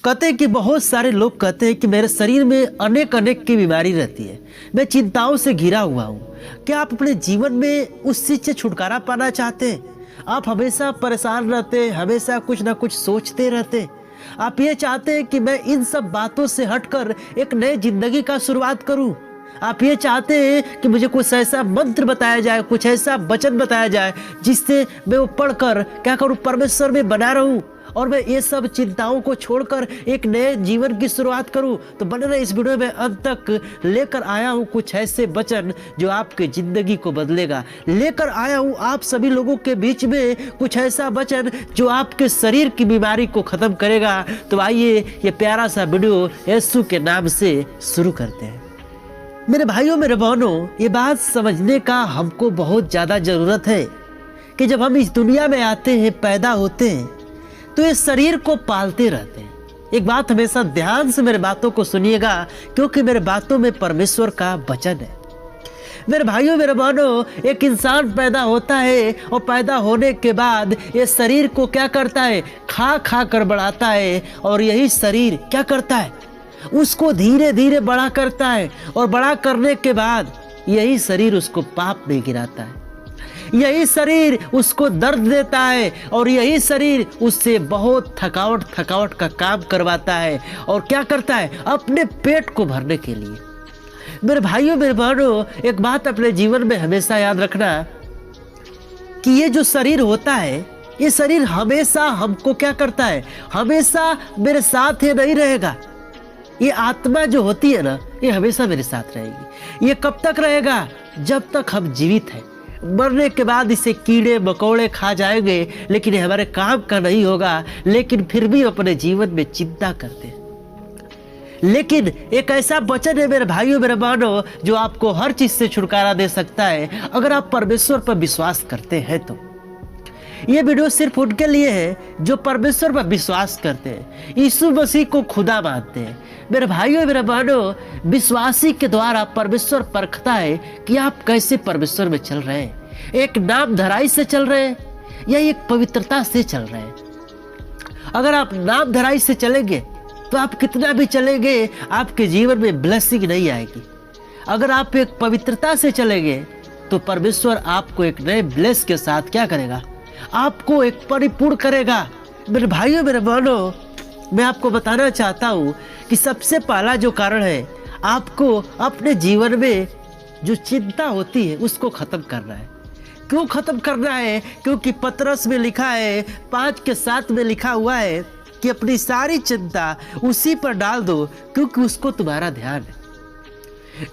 कहते हैं कि बहुत सारे लोग कहते हैं कि मेरे शरीर में अनेक अनेक की बीमारी रहती है, मैं चिंताओं से घिरा हुआ हूँ। क्या आप अपने जीवन में उस चीज़ से छुटकारा पाना चाहते हैं? आप हमेशा परेशान रहते हैं, हमेशा कुछ ना कुछ सोचते रहते हैं। आप ये चाहते हैं कि मैं इन सब बातों से हटकर एक नई जिंदगी का शुरुआत करूं। आप ये चाहते हैं कि मुझे कुछ ऐसा मंत्र बताया जाए, कुछ ऐसा वचन बताया जाए जिससे मैं वो पढ़कर क्या करूं, परमेश्वर में बना रहूं और मैं ये सब चिंताओं को छोड़कर एक नए जीवन की शुरुआत करूं। तो बने रहे इस वीडियो में, अंत तक लेकर आया हूं कुछ ऐसे वचन जो आपकी जिंदगी को बदलेगा। लेकर आया हूं आप सभी लोगों के बीच में कुछ ऐसा वचन जो आपके शरीर की बीमारी को खत्म करेगा। तो आइए ये प्यारा सा वीडियो यीशु के नाम से शुरू करते हैं। मेरे भाइयों मेरे बहनों, ये बात समझने का हमको बहुत ज़्यादा ज़रूरत है कि जब हम इस दुनिया में आते हैं, पैदा होते हैं, तो ये शरीर को पालते रहते हैं। एक बात हमेशा ध्यान से मेरे बातों को सुनिएगा, क्योंकि मेरे बातों में परमेश्वर का वचन है। मेरे भाइयों मेरे बहनों, एक इंसान पैदा होता है और पैदा होने के बाद ये शरीर को क्या करता है, खा खा कर बढ़ाता है। और यही शरीर क्या करता है, उसको धीरे धीरे बड़ा करता है। और बड़ा करने के बाद यही शरीर उसको पाप में गिराता है। यही शरीर उसको दर्द देता है और यही शरीर उससे बहुत थकावट का काम करवाता है। और क्या करता है, अपने पेट को भरने के लिए। मेरे भाइयों मेरे बहनों, एक बात अपने जीवन में हमेशा याद रखना कि ये जो शरीर होता है, ये शरीर हमेशा हमको क्या करता है, हमेशा मेरे साथ ही नहीं रहेगा। ये आत्मा जो होती है ना, ये हमेशा मेरे साथ रहेगी। ये कब तक रहेगा, जब तक हम जीवित हैं। मरने के बाद इसे कीड़े मकोड़े खा जाएंगे, लेकिन ये हमारे काम का नहीं होगा। लेकिन फिर भी अपने जीवन में चिंता करते हैं। लेकिन एक ऐसा वचन है मेरे भाइयों मेरे बहनों, जो आपको हर चीज से छुटकारा दे सकता है, अगर आप परमेश्वर पर विश्वास करते हैं तो। ये वीडियो सिर्फ उनके लिए है जो परमेश्वर पर विश्वास करते हैं, यीशु मसीह को खुदा मानते हैं। मेरे भाइयों मेरे बहनों, विश्वासी के द्वारा परमेश्वर परखता है कि आप कैसे परमेश्वर में चल रहे हैं। एक नामधराई से चल रहे हैं या एक पवित्रता से चल रहे हैं। अगर आप नामधराई से चलेंगे तो आप कितना भी चलेंगे, आपके जीवन में ब्लेसिंग नहीं आएगी। अगर आप एक पवित्रता से चलेंगे तो परमेश्वर आपको एक नए ब्लेस के साथ क्या करेगा, आपको एक परिपूर्ण करेगा। मेरे भाइयों मेरे बहनों, मैं आपको बताना चाहता हूँ कि सबसे पहला जो कारण है, आपको अपने जीवन में जो चिंता होती है उसको खत्म करना है। क्यों खत्म करना है? क्योंकि पतरस में लिखा है 5:7 में लिखा हुआ है कि अपनी सारी चिंता उसी पर डाल दो, क्योंकि उसको तुम्हारा ध्यान है।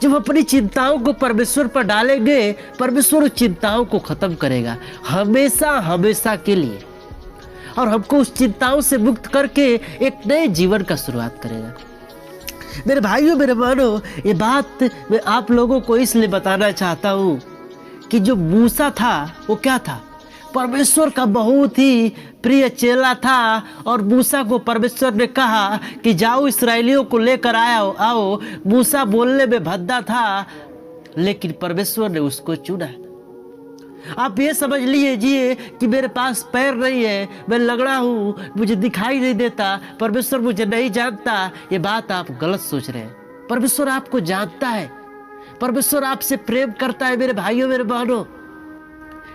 जब अपनी चिंताओं को परमेश्वर पर डालेंगे, परमेश्वर उस चिंताओं को खत्म करेगा हमेशा हमेशा के लिए, और हमको उस चिंताओं से मुक्त करके एक नए जीवन का शुरुआत करेगा। मेरे भाइयों मेरे बहनों, ये बात मैं आप लोगों को इसलिए बताना चाहता हूँ कि जो मूसा था वो क्या था, परमेश्वर का बहुत ही प्रिय चेला था। और मूसा को परमेश्वर ने कहा कि जाओ इस्राएलियों को लेकर आओ। मूसा बोलने में भद्दा था, लेकिन परमेश्वर ने उसको चुना। आप ये समझ लीजिए कि मेरे पास पैर नहीं है, मैं लंगड़ा हूँ, मुझे दिखाई नहीं देता, परमेश्वर मुझे नहीं जानता। ये बात आप गलत सोच रहे हैं। परमेश्वर आपको जानता है, परमेश्वर आपसे प्रेम करता है मेरे भाइयों मेरे बहनों।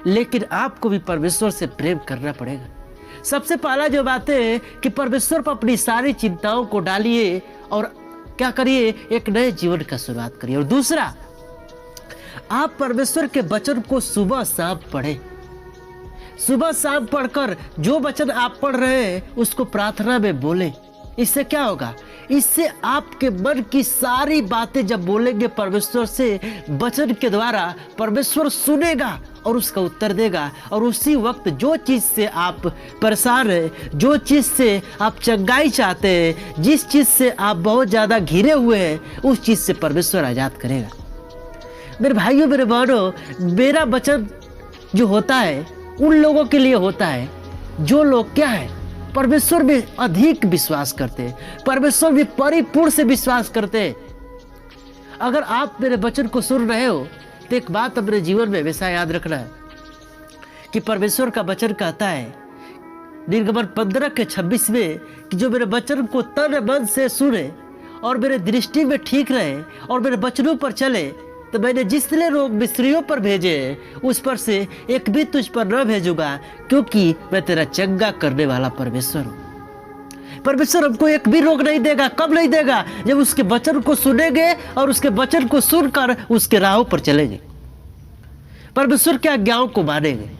लेकिन आपको भी परमेश्वर से प्रेम करना पड़ेगा। सबसे पहला जो बात है कि परमेश्वर पर अपनी सारी चिंताओं को डालिए और क्या करिए, एक नए जीवन का शुरुआत करिए। और दूसरा, आप परमेश्वर के वचन को सुबह शाम पढ़ें। सुबह शाम पढ़कर जो वचन आप पढ़ रहे हैं उसको प्रार्थना में बोलें। इससे क्या होगा, इससे आपके मन की सारी बातें जब बोलेंगे परमेश्वर से वचन के द्वारा, परमेश्वर सुनेगा और उसका उत्तर देगा। और उसी वक्त जो चीज़ से आप परेशान हैं, जो चीज़ से आप चंगाई चाहते हैं, जिस चीज़ से आप बहुत ज़्यादा घिरे हुए हैं, उस चीज़ से परमेश्वर आज़ाद करेगा। मेरे भाइयों मेरे बहनों, मेरा वचन जो होता है उन लोगों के लिए होता है जो लोग क्या है, परमेश्वर में अधिक विश्वास करते हैं, परमेश्वर में परिपूर्ण से विश्वास करते हैं। अगर आप मेरे वचन को सुन रहे हो तो एक बात अपने जीवन में हमेशा याद रखना है कि परमेश्वर का वचन कहता है निर्गमन 15 के 26 में कि जो मेरे वचन को तन मन से सुने और मेरे दृष्टि में ठीक रहे और मेरे वचनों पर चले, तो मैंने जितने रोग मिस्रियों पर भेजे उस पर से एक भी तुझ पर न भेजूंगा, क्योंकि मैं तेरा चंगा करने वाला परमेश्वर हूँ। परमेश्वर हमको एक भी रोग नहीं देगा। कब नहीं देगा? जब उसके वचन को सुनेंगे और उसके वचन को सुनकर उसके राहों पर चलेंगे, परमेश्वर के आज्ञाओं को मानेंगे।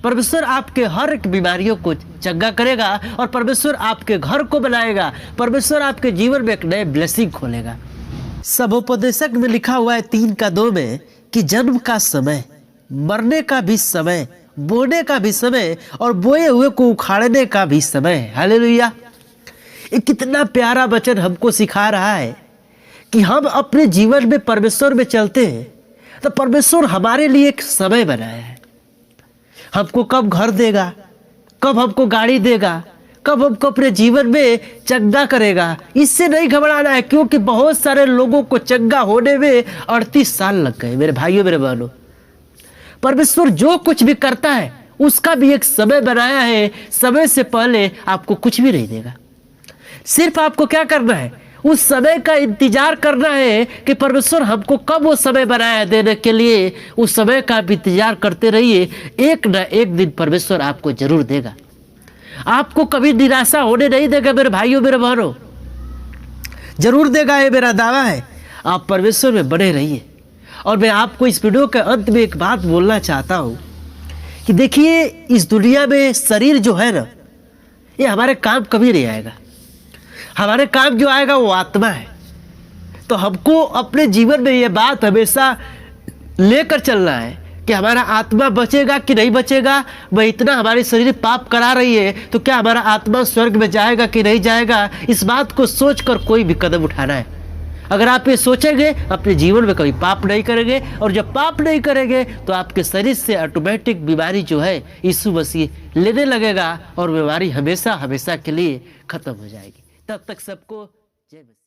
परमेश्वर आपके हर एक बीमारियों को चंगा करेगा और परमेश्वर आपके घर को बनाएगा। परमेश्वर आपके जीवन में एक नए ब्लेसिंग खोलेगा। सबोपदेशक में लिखा हुआ है 3:2 में कि जन्म का समय, मरने का भी समय, बोने का भी समय और बोए हुए को उखाड़ने का भी समय है। हालेलुया! ये कितना प्यारा वचन हमको सिखा रहा है कि हम अपने जीवन में परमेश्वर में चलते हैं तो परमेश्वर हमारे लिए एक समय बनाया है। हमको कब घर देगा, कब हमको गाड़ी देगा, कब हमको अपने जीवन में चंगा करेगा, इससे नहीं घबराना है। क्योंकि बहुत सारे लोगों को चंगा होने में 38 साल लग गए। मेरे भाइयों मेरे बहनों, परमेश्वर जो कुछ भी करता है उसका भी एक समय बनाया है। समय से पहले आपको कुछ भी नहीं देगा। सिर्फ आपको क्या करना है? उस समय का इंतजार करना है कि परमेश्वर हमको कब वो समय बनाया देने के लिए। उस समय का भी इंतजार करते रहिए। एक ना एक दिन परमेश्वर आपको जरूर देगा। आपको कभी निराशा होने नहीं देगा मेरे भाइयों मेरे बहनों, जरूर देगा, ये मेरा दावा है। आप परमेश्वर में बने रहिए। और मैं आपको इस वीडियो के अंत में एक बात बोलना चाहता हूँ कि देखिए, इस दुनिया में शरीर जो है ना, ये हमारे काम कभी नहीं आएगा। हमारे काम जो आएगा वो आत्मा है। तो हमको अपने जीवन में ये बात हमेशा लेकर चलना है कि हमारा आत्मा बचेगा कि नहीं बचेगा। वह इतना हमारे शरीर पाप करा रही है तो क्या हमारा आत्मा स्वर्ग में जाएगा कि नहीं जाएगा, इस बात को सोचकर कोई भी कदम उठाना है। अगर आप ये सोचेंगे अपने जीवन में कभी पाप नहीं करेंगे, और जब पाप नहीं करेंगे तो आपके शरीर से ऑटोमेटिक बीमारी जो है यीशु मसीह लेने लगेगा और बीमारी हमेशा हमेशा के लिए खत्म हो जाएगी। तब तक सबको जय मसीह।